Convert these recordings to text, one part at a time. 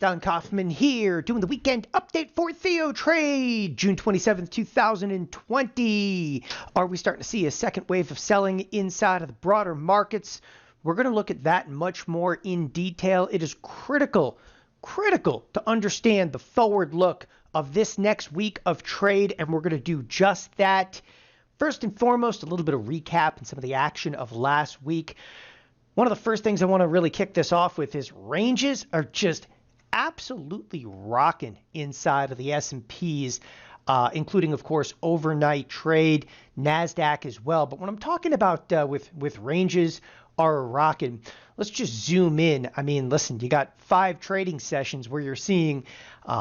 Don Kaufman here, doing the weekend update for Theo Trade, June 27th, 2020. Are we starting to see a second wave of selling inside of the broader markets? We're going to look at that much more in detail. It is critical to understand the forward look of this next week of trade, and we're going to do just that. First and foremost, a little bit of recap and some of the action of last week. One of the first things I want to really kick this off with is ranges are just absolutely rocking inside of the S&Ps, including, of course, overnight trade, NASDAQ as well. But when I'm talking about with ranges are rocking, let's just zoom in. I mean, listen, you got 5 trading sessions where you're seeing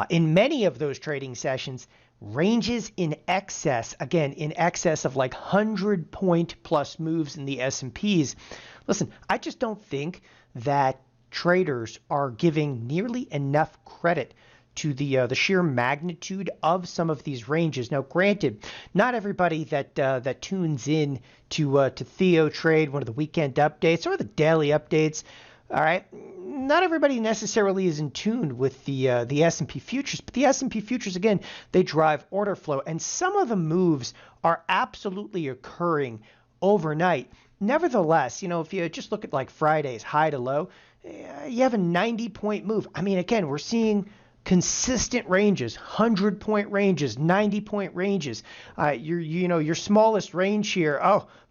in many of those trading sessions, ranges in excess, again, in excess of like 100-point plus moves in the S&Ps. Listen, I just don't think that traders are giving nearly enough credit to the sheer magnitude of some of these ranges. Now, granted, not everybody that tunes in to Theo Trade, one of the weekend updates or the daily updates, all right, not everybody necessarily is in tune with the S&P futures, but the S&P futures, again, they drive order flow, and some of the moves are absolutely occurring overnight. Nevertheless, if you just look at like Friday's high to low, you have a 90-point move. I mean, again, we're seeing consistent ranges, 100-point ranges, 90-point ranges. Your smallest range here,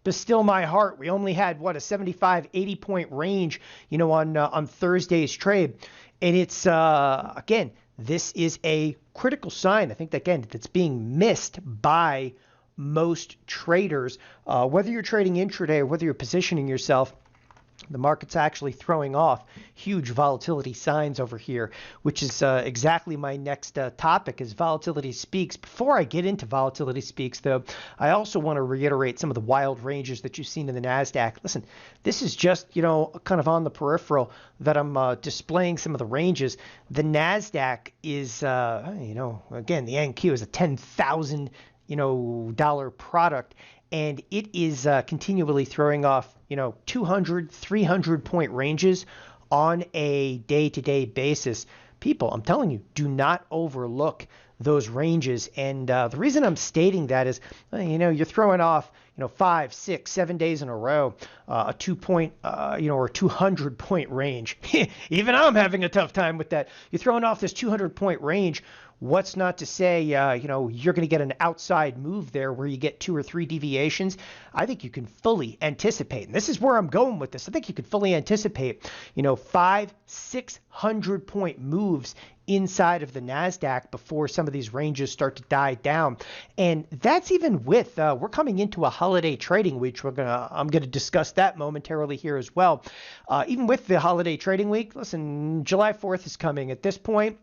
but still my heart. We only had a 75, 80-point range, on Thursday's trade. And it's, again, this is a critical sign. I think that, again, that's being missed by most traders, whether you're trading intraday or whether you're positioning yourself. The market's actually throwing off huge volatility signs over here, which is exactly my next topic is Volatility Speaks. Before I get into Volatility Speaks, though, I also want to reiterate some of the wild ranges that you've seen in the NASDAQ. Listen, this is just, kind of on the peripheral that I'm displaying some of the ranges. The NASDAQ is, again, the NQ is a $10,000, dollar product. And it is continually throwing off, 200, 300-point ranges on a day-to-day basis. People, I'm telling you, do not overlook those ranges. And the reason I'm stating that is, you're throwing off, 5, 6, 7 days in a row, a 2-point, or 200-point range. Even I'm having a tough time with that. You're throwing off this 200-point range. What's not to say, you're going to get an outside move there where you get 2 or 3 deviations. I think you can fully anticipate, and this is where I'm going with this. I think you can fully anticipate, 500, 600-point moves inside of the NASDAQ before some of these ranges start to die down. And that's even with, we're coming into a holiday trading week. I'm going to discuss that momentarily here as well. Even with the holiday trading week, listen, July 4th is coming. At this point,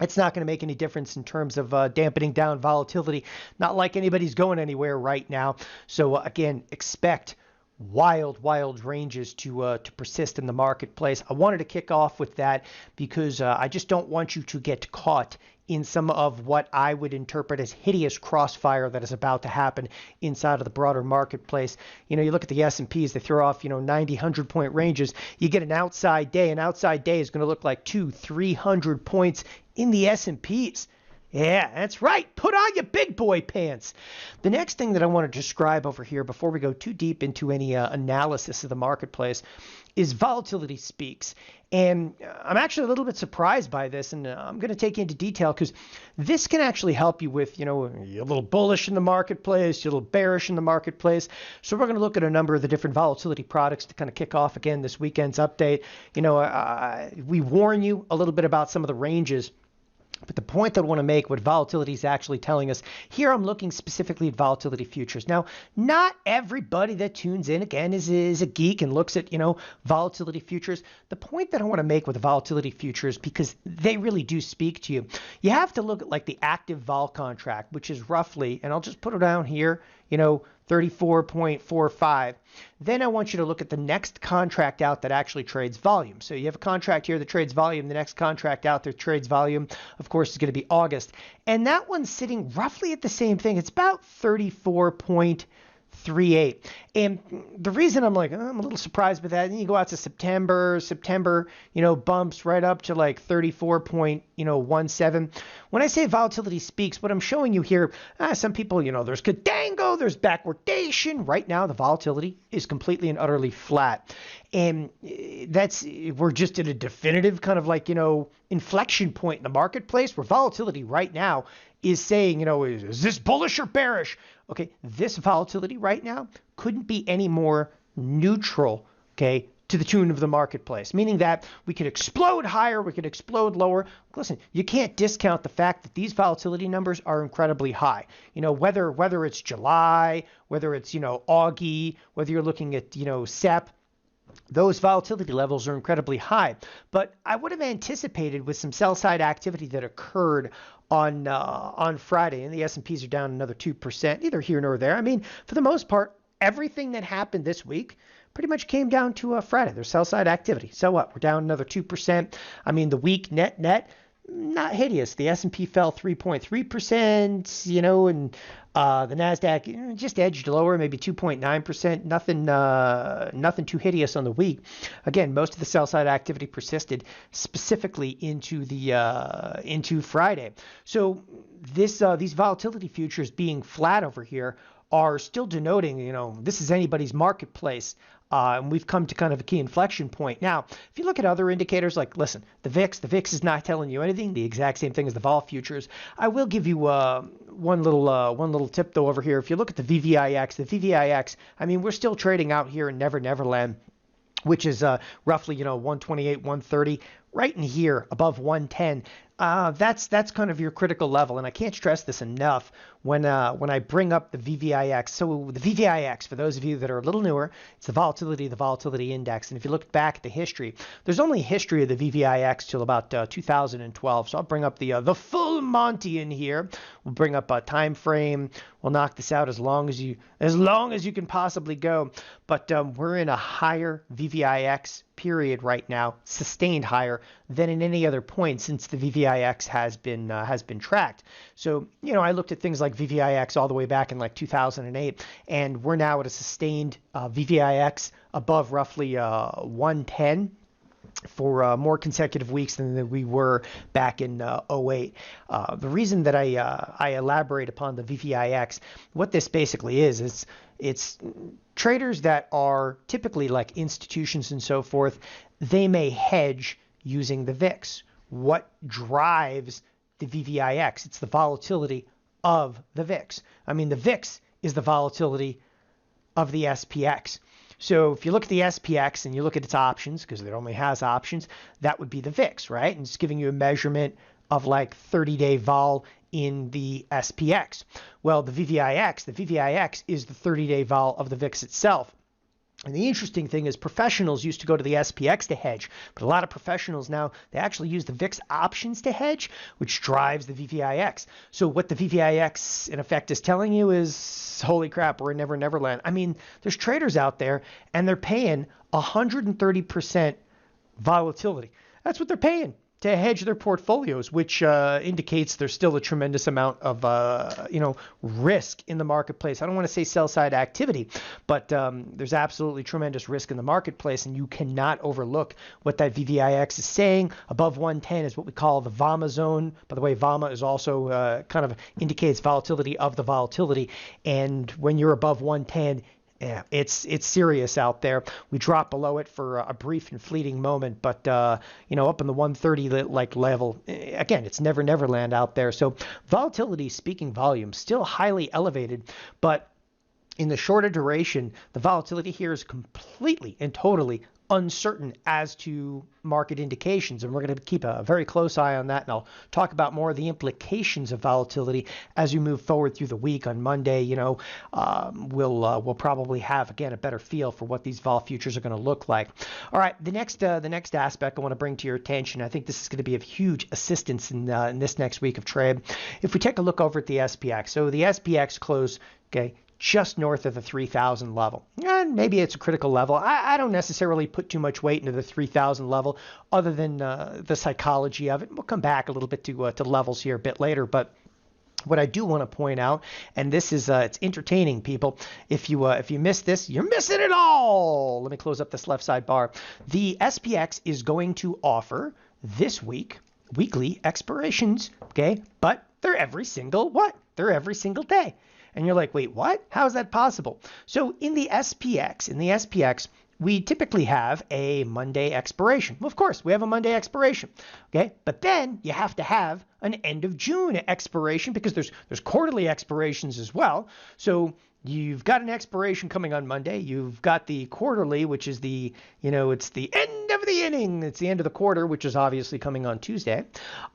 it's not going to make any difference in terms of dampening down volatility. Not like anybody's going anywhere right now. So again, expect wild ranges to persist in the marketplace. I wanted to kick off with that because I just don't want you to get caught in some of what I would interpret as hideous crossfire that is about to happen inside of the broader marketplace. You look at the S&Ps, they throw off, 90, 100-point ranges. You get an outside day. An outside day is going to look like 200, 300 points in the S&Ps. Yeah, that's right. Put on your big boy pants. The next thing that I want to describe over here before we go too deep into any analysis of the marketplace is Volatility Speaks. And I'm actually a little bit surprised by this, and I'm going to take you into detail because this can actually help you with, you're a little bullish in the marketplace, you're a little bearish in the marketplace. So we're going to look at a number of the different volatility products to kind of kick off, again, this weekend's update. We warn you a little bit about some of the ranges. But the point that I want to make, what volatility is actually telling us, here I'm looking specifically at volatility futures. Now, not everybody that tunes in, again, is a geek and looks at, volatility futures. The point that I want to make with the volatility futures, because they really do speak to you, you have to look at like the active vol contract, which is roughly, and I'll just put it down here, 34.45. Then I want you to look at the next contract out that actually trades volume. So you have a contract here that trades volume. The next contract out that trades volume, of course, is going to be August. And that one's sitting roughly at the same thing. It's about 34.3 3.8. And the reason I'm like, I'm a little surprised by that, and you go out to September, bumps right up to like 34.17. When I say volatility speaks, what I'm showing you here, some people, there's contango, there's backwardation. Right now, the volatility is completely and utterly flat. And we're just at a definitive kind of like, inflection point in the marketplace where volatility right now is saying, is this bullish or bearish? Okay, this volatility right now couldn't be any more neutral, okay, to the tune of the marketplace, meaning that we could explode higher, we could explode lower. Listen, you can't discount the fact that these volatility numbers are incredibly high. Whether it's July, whether it's, Augie, whether you're looking at, SEP, those volatility levels are incredibly high. But I would have anticipated with some sell-side activity that occurred on Friday, and the S&Ps are down another 2%, neither here nor there. I mean, for the most part, everything that happened this week pretty much came down to Friday. There's sell-side activity. So what? We're down another 2%. I mean, the week net, not hideous. The S&P fell 3.3%, and the Nasdaq just edged lower, maybe 2.9%. Nothing too hideous on the week. Again, most of the sell side activity persisted specifically into Friday. So these volatility futures being flat over here are still denoting, this is anybody's marketplace. And we've come to kind of a key inflection point. Now, if you look at other indicators, like, listen, the VIX is not telling you anything. The exact same thing as the vol futures. I will give you one little tip, though, over here. If you look at the VVIX, I mean, we're still trading out here in Neverland, which is roughly, 128, 130, right in here above 110. That's kind of your critical level, and I can't stress this enough when I bring up the VVIX. So the VVIX, for those of you that are a little newer, it's the volatility index. And if you look back at the history, there's only a history of the VVIX till about 2012. So I'll bring up the full Monty in here. We'll bring up a time frame. We'll knock this out as long as you can possibly go. But we're in a higher VVIX period right now, sustained higher than in any other point since the VVIX has been tracked. So, I looked at things like VVIX all the way back in like 2008, and we're now at a sustained VVIX above roughly 110 for more consecutive weeks than we were back in 08. The reason that I elaborate upon the VVIX, what this basically is it's traders that are typically like institutions and so forth, they may hedge using the VIX. What drives the VVIX? It's the volatility of the VIX. I mean, the VIX is the volatility of the SPX. So if you look at the SPX and you look at its options, because it only has options, that would be the VIX, right? And it's giving you a measurement of like 30-day vol in the SPX. Well, the VVIX is the 30-day vol of the VIX itself. And the interesting thing is professionals used to go to the SPX to hedge, but a lot of professionals now, they actually use the VIX options to hedge, which drives the VVIX. So what the VVIX in effect is telling you is, holy crap, we're in Neverland. I mean, there's traders out there and they're paying 130% volatility. That's what they're paying to hedge their portfolios, which indicates there's still a tremendous amount of risk in the marketplace. I don't want to say sell-side activity, but there's absolutely tremendous risk in the marketplace, and you cannot overlook what that VVIX is saying. Above 110 is what we call the VAMA zone. By the way, VAMA is also kind of indicates volatility of the volatility, and when you're above 110, yeah, it's serious out there. We dropped below it for a brief and fleeting moment, but up in the 130 like level, again, it's Neverland out there. So volatility, speaking volume, still highly elevated, but in the shorter duration, the volatility here is completely and totally uncertain as to market indications, and we're going to keep a very close eye on that, and I'll talk about more of the implications of volatility as we move forward through the week. On Monday, we'll probably have again a better feel for what these vol futures are going to look like. All right, the next aspect I want to bring to your attention, I think this is going to be of huge assistance in this next week of trade. If we take a look over at the SPX, so the SPX closed just north of the 3,000 level. And maybe it's a critical level. I don't necessarily put too much weight into the 3,000 level other than the psychology of it. We'll come back a little bit to levels here a bit later, but What I do want to point out, and this is it's entertaining, people. If you miss this, you're missing it all. Let me close up this left side bar. The SPX is going to offer this week weekly expirations, okay? But they're every single what? They're every single day. And you're like, wait, what? How is that possible? So in the SPX, we typically have a Monday expiration. Well, of course, we have a Monday expiration, okay? But then you have to have an end of June expiration because there's quarterly expirations as well. So you've got an expiration coming on Monday. You've got the quarterly, which is it's the end of the inning. It's the end of the quarter, which is obviously coming on Tuesday.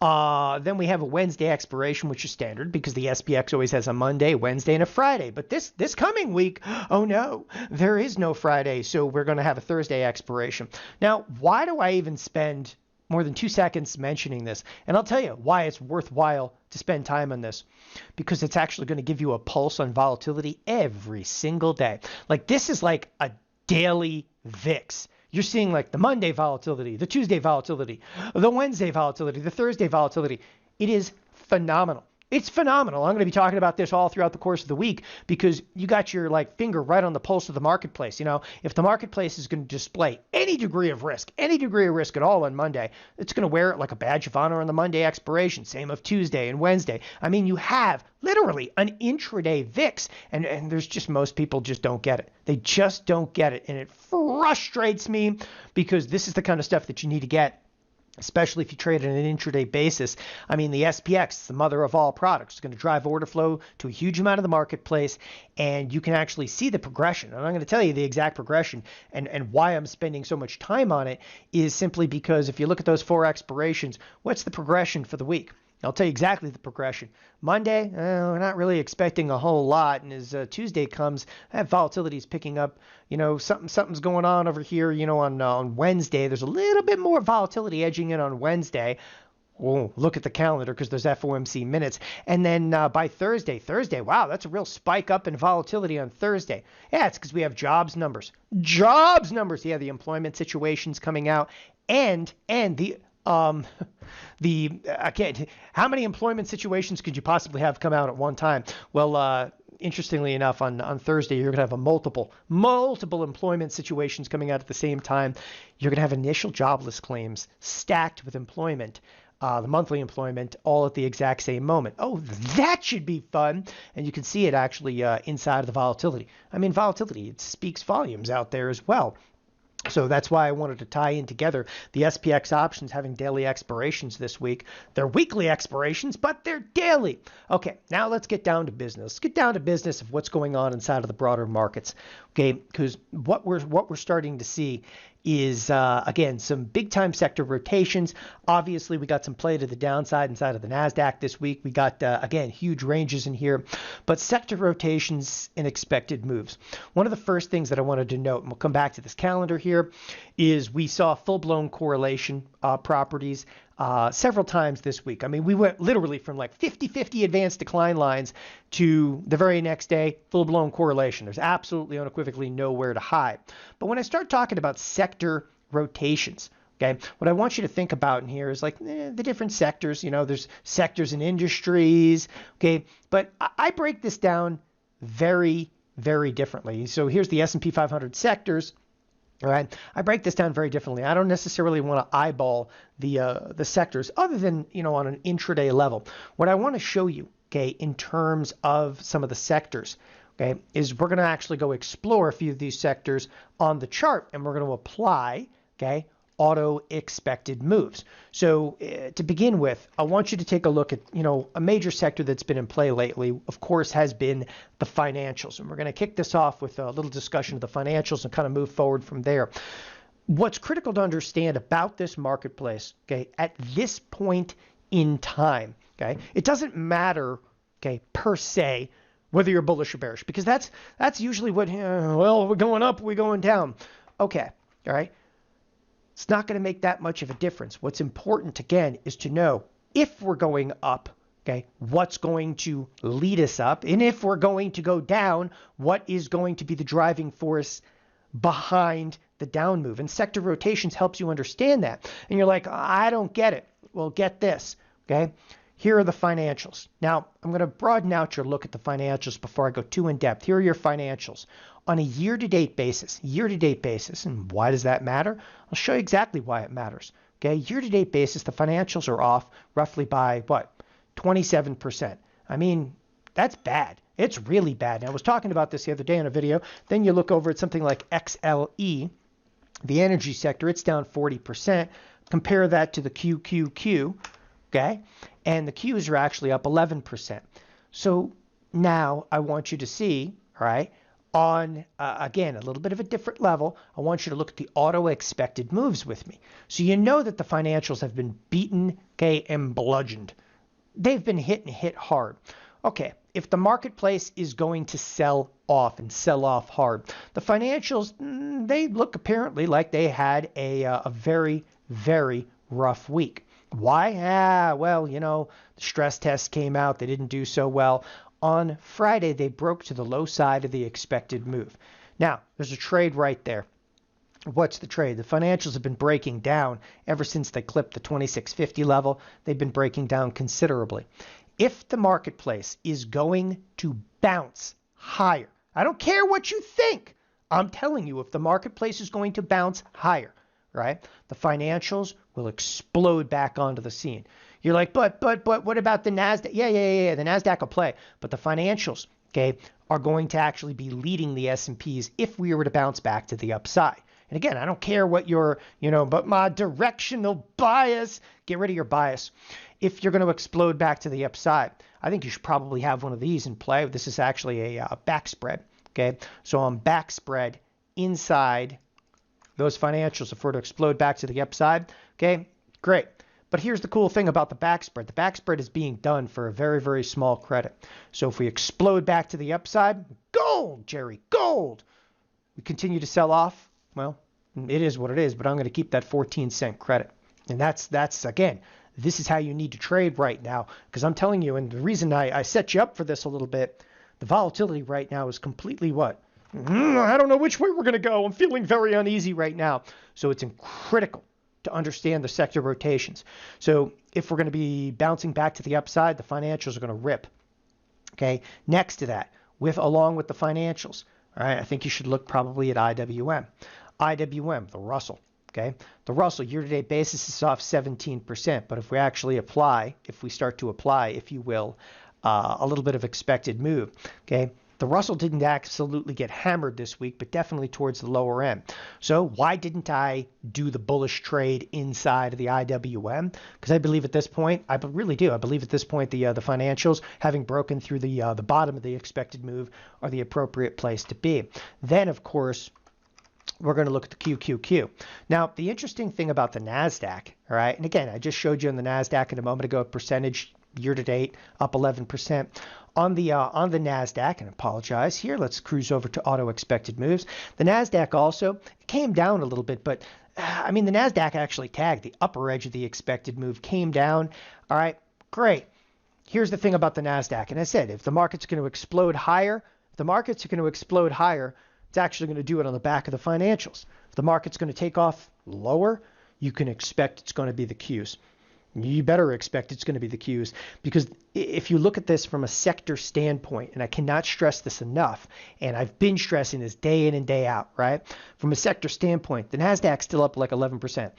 Then we have a Wednesday expiration, which is standard because the SPX always has a Monday, Wednesday, and a Friday. But this coming week, oh no, there is no Friday. So we're going to have a Thursday expiration. Now, why do I even spend more than 2 seconds mentioning this? And I'll tell you why it's worthwhile to spend time on this, because it's actually going to give you a pulse on volatility every single day. Like this is like a daily VIX. You're seeing like the Monday volatility, the Tuesday volatility, the Wednesday volatility, the Thursday volatility. It is phenomenal. It's phenomenal. I'm going to be talking about this all throughout the course of the week because you got your finger right on the pulse of the marketplace. If the marketplace is going to display any degree of risk at all on Monday, it's going to wear it like a badge of honor on the Monday expiration. Same of Tuesday and Wednesday. I mean, you have literally an intraday VIX, and there's just most people just don't get it. They just don't get it, and it frustrates me because this is the kind of stuff that you need to get, especially if you trade on an intraday basis. I mean, the SPX, the mother of all products, is going to drive order flow to a huge amount of the marketplace, and you can actually see the progression. And I'm going to tell you the exact progression, and why I'm spending so much time on it is simply because if you look at those 4 expirations, what's the progression for the week? I'll tell you exactly the progression. Monday, we're not really expecting a whole lot. And as Tuesday comes, that volatility is picking up. Something's going on over here. On Wednesday, there's a little bit more volatility edging in on Wednesday. Oh, look at the calendar because there's FOMC minutes. And then by Thursday, wow, that's a real spike up in volatility on Thursday. Yeah, it's because we have jobs numbers. Yeah, the employment situation's coming out. And the how many employment situations could you possibly have come out at one time? Well, interestingly enough, on Thursday, you're going to have multiple employment situations coming out at the same time. You're going to have initial jobless claims stacked with employment, the monthly employment, all at the exact same moment. Oh, that should be fun. And you can see it actually inside of the volatility. I mean, volatility, it speaks volumes out there as well. So that's why I wanted to tie in together the SPX options having daily expirations this week. They're weekly expirations, but they're daily. Okay, now let's get down to business. Let's get down to business of what's going on inside of the broader markets. Okay, because what we're starting to see is, again, some big-time sector rotations. Obviously, we got some play to the downside inside of the NASDAQ this week. We got, again, huge ranges in here. But sector rotations and expected moves. One of the first things that I wanted to note, and we'll come back to this calendar here, is we saw full-blown correlation properties several times this week. I mean, we went literally from 50-50 advanced decline lines to the very next day, full-blown correlation. There's absolutely unequivocally nowhere to hide. But when I start talking about sector rotations, okay, what I want you to think about in here is the different sectors. There's sectors and industries, okay, but I break this down very, very differently. So here's the S&P 500 sectors. All right, I break this down very differently. I don't necessarily want to eyeball the sectors other than, on an intraday level. What I want to show you, okay, in terms of some of the sectors, okay, is we're going to actually go explore a few of these sectors on the chart, and we're going to apply, okay, auto expected moves. So to begin with, I want you to take a look at, a major sector that's been in play lately, of course, has been the financials. And we're going to kick this off with a little discussion of the financials and kind of move forward from there. What's critical to understand about this marketplace, okay, at this point in time, okay, it doesn't matter, okay, per se, whether you're bullish or bearish, because that's usually what, we're going up, we're going down. Okay, all right. It's not going to make that much of a difference. What's important, again, is to know if we're going up, okay, what's going to lead us up? And if we're going to go down, what is going to be the driving force behind the down move? And sector rotations helps you understand that. And you're like, I don't get it. Well, get this, okay? here are the financials. Now, I'm going to broaden out your look at the financials before I go too in depth. Here are your financials on a year-to-date basis. And why does that matter? I'll show you exactly why it matters. Okay, year-to-date basis, the financials are off roughly by, 27%. I mean, that's bad. It's really bad. And I was talking about this the other day in a video. Then you look over at something like XLE, the energy sector, it's down 40%. Compare that to the QQQ, okay? And the Qs are actually up 11%. So now I want you to see, all right, on, again, a little bit of a different level, I want you to look at the auto expected moves with me. So you know that the financials have been beaten, okay, and bludgeoned. They've been hit hard. Okay, if the marketplace is going to sell off and sell off hard, the financials, they look apparently like they had a very, very rough week. Why? Well, the stress test came out. They didn't do so well. On Friday, they broke to the low side of the expected move. Now, there's a trade right there. What's the trade? The financials have been breaking down ever since they clipped the 2650 level. They've been breaking down considerably. If the marketplace is going to bounce higher, I don't care what you think. I'm telling you, if the marketplace is going to bounce higher, right, the financials will explode back onto the scene. You're like, but what about the NASDAQ? Yeah, the NASDAQ will play. But the financials, okay, are going to actually be leading the S&Ps if we were to bounce back to the upside. And again, I don't care what your, but my directional bias, get rid of your bias. If you're going to explode back to the upside, I think you should probably have one of these in play. This is actually a back spread, okay? So on back spread inside those financials, if we're to explode back to the upside, okay, great. But here's the cool thing about the back spread. The back spread is being done for a very, very small credit. So if we explode back to the upside, gold, Jerry, gold. We continue to sell off. Well, it is what it is, but I'm going to keep that 14-cent credit. And that's again, this is how you need to trade right now. Because I'm telling you, and the reason I set you up for this a little bit, the volatility right now is completely what? I don't know which way we're going to go. I'm feeling very uneasy right now. So it's critical to understand the sector rotations. So if we're going to be bouncing back to the upside, the financials are going to rip. Okay. Next to that, along with the financials, all right, I think you should look probably at IWM. IWM, the Russell. Okay. The Russell year-to-date basis is off 17%. But if we start to apply, if you will, a little bit of expected move, okay, the Russell didn't absolutely get hammered this week, but definitely towards the lower end. So why didn't I do the bullish trade inside of the IWM? Because I believe at this point, I really do. I believe at this point the financials, having broken through the bottom of the expected move, are the appropriate place to be. Then, of course, we're going to look at the QQQ. Now, the interesting thing about the NASDAQ, all right, and again, I just showed you on the NASDAQ a moment ago, percentage year-to-date up 11%. On the NASDAQ, and I apologize here, let's cruise over to auto expected moves. The NASDAQ also came down a little bit, but I mean, the NASDAQ actually tagged the upper edge of the expected move, came down. All right, great. Here's the thing about the NASDAQ. And I said, if the market's going to explode higher, it's actually going to do it on the back of the financials. If the market's going to take off lower, you can expect it's going to be the Qs. You better expect it's going to be the Qs, because if you look at this from a sector standpoint, and I cannot stress this enough, and I've been stressing this day in and day out, right? From a sector standpoint, the NASDAQ's still up like 11%.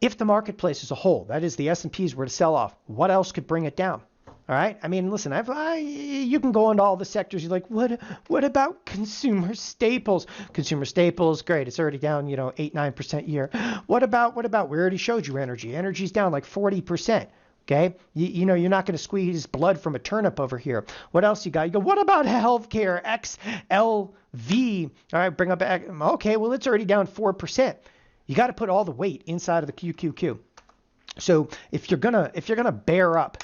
If the marketplace as a whole, that is the S&Ps, were to sell off, what else could bring it down? All right. I mean, listen, you can go into all the sectors. You're like, what about consumer staples? Consumer staples, great. It's already down, 8-9% year. What about, we already showed you energy. Energy's down like 40%. Okay. You're not going to squeeze blood from a turnip over here. What else you got? You go, what about healthcare? XLV. All right. Bring up, okay. Well, it's already down 4%. You got to put all the weight inside of the QQQ. So if you're gonna bear up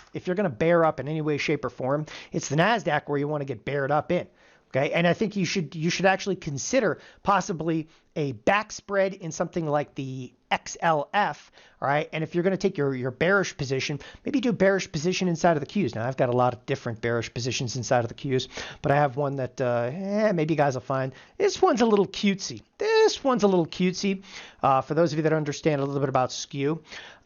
in any way, shape, or form, it's the NASDAQ where you want to get bared up in. Okay, and I think you should actually consider possibly a back spread in something like the XLF. All right, and if you're going to take your bearish position, maybe do a bearish position inside of the Qs. Now I've got a lot of different bearish positions inside of the Qs, but I have one that maybe you guys will find this one's a little cutesy. For those of you that understand a little bit about skew,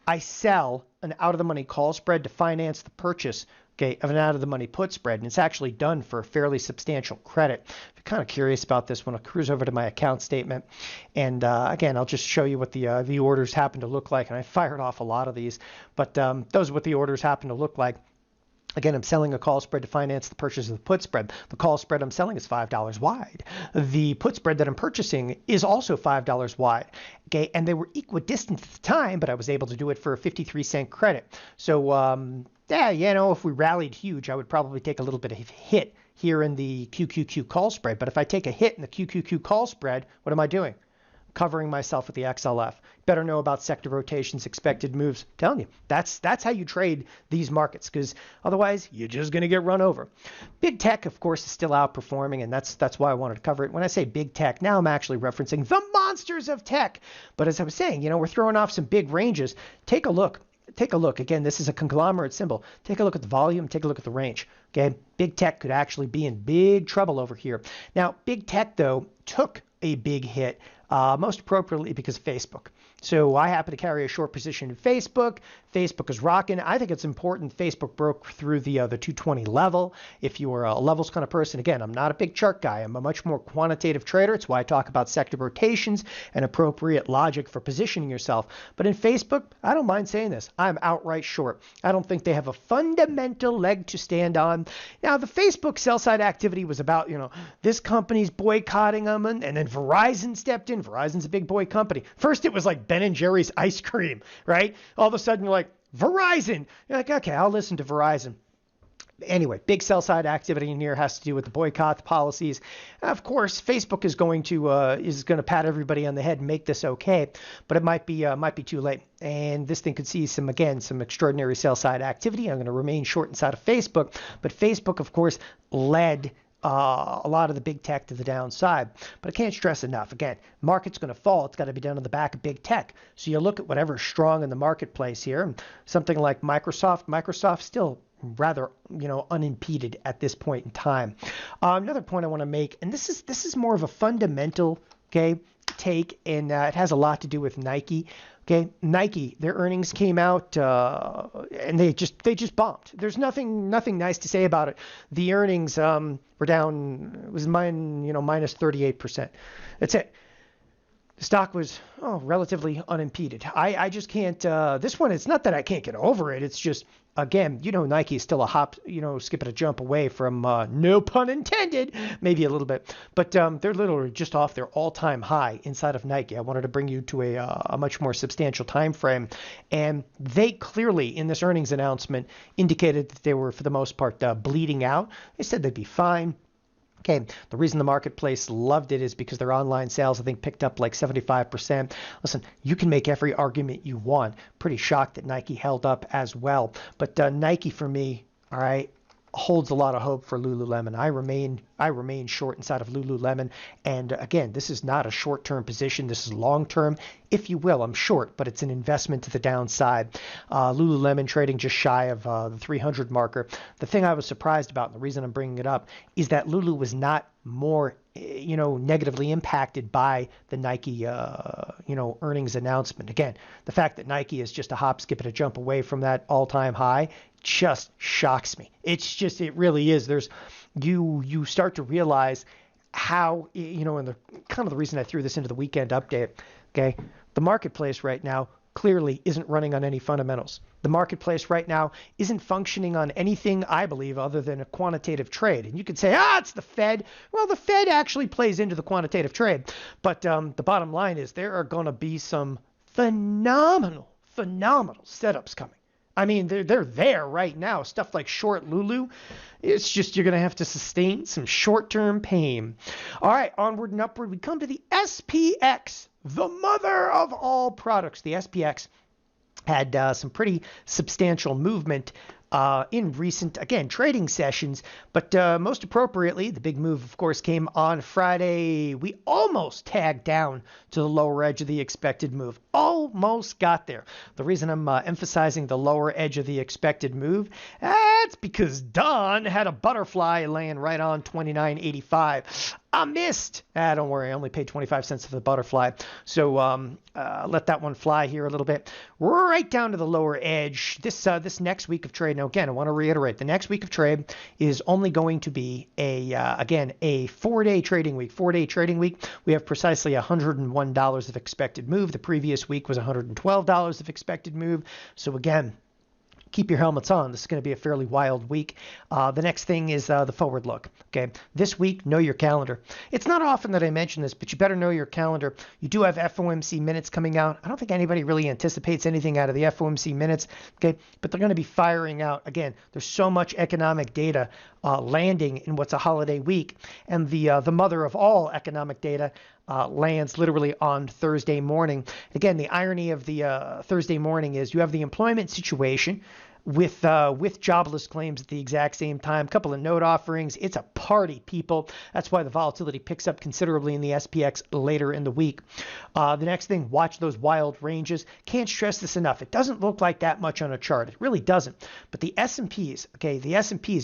I sell an out-of-the-money call spread to finance the purchase, okay, of an out-of-the-money put spread, and it's actually done for a fairly substantial credit. If you're kind of curious about this one, I'll cruise over to my account statement, and again, I'll just show you what the orders happen to look like, and I fired off a lot of these, but those are what the orders happen to look like. Again, I'm selling a call spread to finance the purchase of the put spread. The call spread I'm selling is $5 wide. The put spread that I'm purchasing is also $5 wide. Okay, and they were equidistant at the time, but I was able to do it for a 53-cent credit. So, yeah, if we rallied huge, I would probably take a little bit of a hit here in the QQQ call spread. But if I take a hit in the QQQ call spread, what am I doing? Covering myself with the XLF. Better know about sector rotations, expected moves. I'm telling you, that's how you trade these markets, because otherwise you're just going to get run over. Big tech, of course, is still outperforming, and that's why I wanted to cover it. When I say big tech, now I'm actually referencing the monsters of tech. But as I was saying, we're throwing off some big ranges. Take a look. Take a look. Again, this is a conglomerate symbol. Take a look at the volume. Take a look at the range. Okay, big tech could actually be in big trouble over here. Now, big tech, though, took a big hit, most appropriately because of Facebook. So I happen to carry a short position in Facebook. Facebook is rocking. I think it's important Facebook broke through the 220 level. If you are a levels kind of person, again, I'm not a big chart guy. I'm a much more quantitative trader. It's why I talk about sector rotations and appropriate logic for positioning yourself. But in Facebook, I don't mind saying this. I'm outright short. I don't think they have a fundamental leg to stand on. Now, the Facebook sell-side activity was about, this company's boycotting them, and then Verizon stepped in. Verizon's a big boy company. First, it was like Ben & Jerry's ice cream, right? All of a sudden, you're like, Verizon. You're like, okay, I'll listen to Verizon. Anyway, big sell-side activity in here has to do with the boycott policies. Of course, Facebook is going to pat everybody on the head and make this okay, but it might be too late. And this thing could see some extraordinary sell-side activity. I'm going to remain short inside of Facebook, but Facebook, of course, led a lot of the big tech to the downside. But I can't stress enough. Again, market's going to fall. It's got to be done on the back of big tech. So you look at whatever's strong in the marketplace here. Something like Microsoft. Microsoft still rather, unimpeded at this point in time. Another point I want to make, and this is more of a fundamental, take, and it has a lot to do with Nike. Okay, Nike, their earnings came out and they just bombed. There's nothing nice to say about it. The earnings were down. It was minus 38%. That's it. The stock was relatively unimpeded. I just can't. This one, it's not that I can't get over it. It's just, again, Nike is still a hop, skip and a jump away from, no pun intended, maybe a little bit. But they're literally just off their all-time high inside of Nike. I wanted to bring you to a much more substantial time frame. And they clearly, in this earnings announcement, indicated that they were, for the most part, bleeding out. They said they'd be fine. Okay, the reason the marketplace loved it is because their online sales, I think, picked up like 75%. Listen, you can make every argument you want. Pretty shocked that Nike held up as well. But Nike, for me, all right, holds a lot of hope for Lululemon. I remain short inside of Lululemon. And again, this is not a short-term position. This is long-term. If you will, I'm short, but it's an investment to the downside. Lululemon trading just shy of the 300 marker. The thing I was surprised about, and the reason I'm bringing it up, is that Lulu was not more, negatively impacted by the Nike, earnings announcement. Again, the fact that Nike is just a hop, skip, and a jump away from that all-time high just shocks me. It really is. You start to realize how, and the kind of the reason I threw this into the weekend update, okay, the marketplace right now clearly isn't running on any fundamentals. The marketplace right now isn't functioning on anything, I believe, other than a quantitative trade. And you could say, it's the Fed. Well, the Fed actually plays into the quantitative trade. But the bottom line is there are going to be some phenomenal setups coming. I mean, they're there right now. Stuff like short LULU, it's just you're going to have to sustain some short-term pain. All right, onward and upward. We come to the SPX, the mother of all products. The SPX had some pretty substantial movement in recent, again, trading sessions. But most appropriately, the big move, of course, came on Friday. We almost tagged down to the lower edge of the expected move. Almost got there. The reason I'm emphasizing the lower edge of the expected move, that's because Don had a butterfly laying right on 29.85. I missed. Don't worry, I only paid 25 cents for the butterfly. So let that one fly here a little bit. Right down to the lower edge. This next week of trade. Now again, I want to reiterate, the next week of trade is only going to be a 4-day trading week. 4-day trading week. We have precisely $101 of expected move. The previous week was $112 of expected move. So again, keep your helmets on. This is going to be a fairly wild week. The next thing is the forward look. Okay, this week, know your calendar. It's not often that I mention this, but you better know your calendar. You do have FOMC minutes coming out. I don't think anybody really anticipates anything out of the FOMC minutes. Okay, but they're going to be firing out. Again, there's so much economic data landing in what's a holiday week, and the mother of all economic data lands literally on Thursday morning. Again, the irony of the Thursday morning is you have the employment situation with jobless claims at the exact same time. A couple of note offerings. It's a party, people. That's why the volatility picks up considerably in the SPX later in the week. The next thing, watch those wild ranges. Can't stress this enough. It doesn't look like that much on a chart. It really doesn't. But the S&Ps,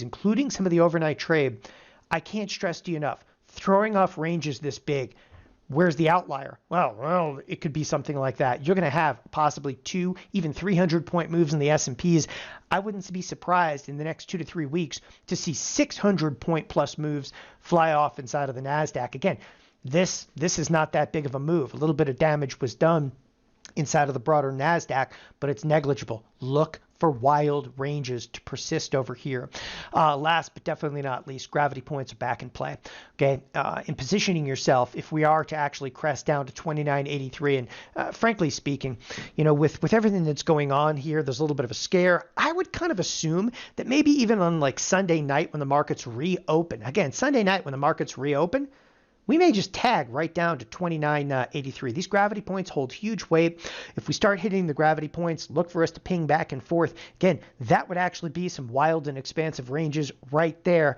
including some of the overnight trade, I can't stress to you enough. Throwing off ranges this big. Where's the outlier? Well, it could be something like that. You're going to have possibly 2, even 300-point moves in the S&Ps. I wouldn't be surprised in the next 2 to 3 weeks to see 600-point plus moves fly off inside of the NASDAQ. Again, this is not that big of a move. A little bit of damage was done inside of the broader NASDAQ, but it's negligible. Look for wild ranges to persist over here. Last but definitely not least, gravity points are back in play. Okay, in positioning yourself, if we are to actually crest down to 29.83, and frankly speaking, with everything that's going on here, there's a little bit of a scare. I would kind of assume that maybe even on like Sunday night when the markets reopen, again, Sunday night when the markets reopen, we may just tag right down to 29.83. These gravity points hold huge weight. If we start hitting the gravity points, look for us to ping back and forth. Again, that would actually be some wild and expansive ranges right there.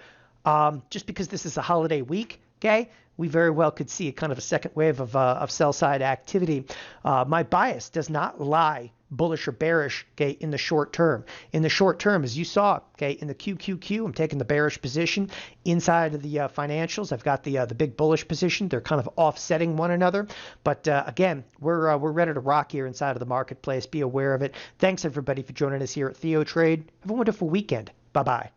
Just because this is a holiday week, okay, we very well could see a kind of a second wave of sell-side activity. My bias does not lie bullish or bearish, okay, in the short term. In the short term, as you saw, okay, in the QQQ, I'm taking the bearish position. Inside of the financials, I've got the big bullish position. They're kind of offsetting one another. But again, we're ready to rock here inside of the marketplace. Be aware of it. Thanks, everybody, for joining us here at Theo Trade. Have a wonderful weekend. Bye-bye.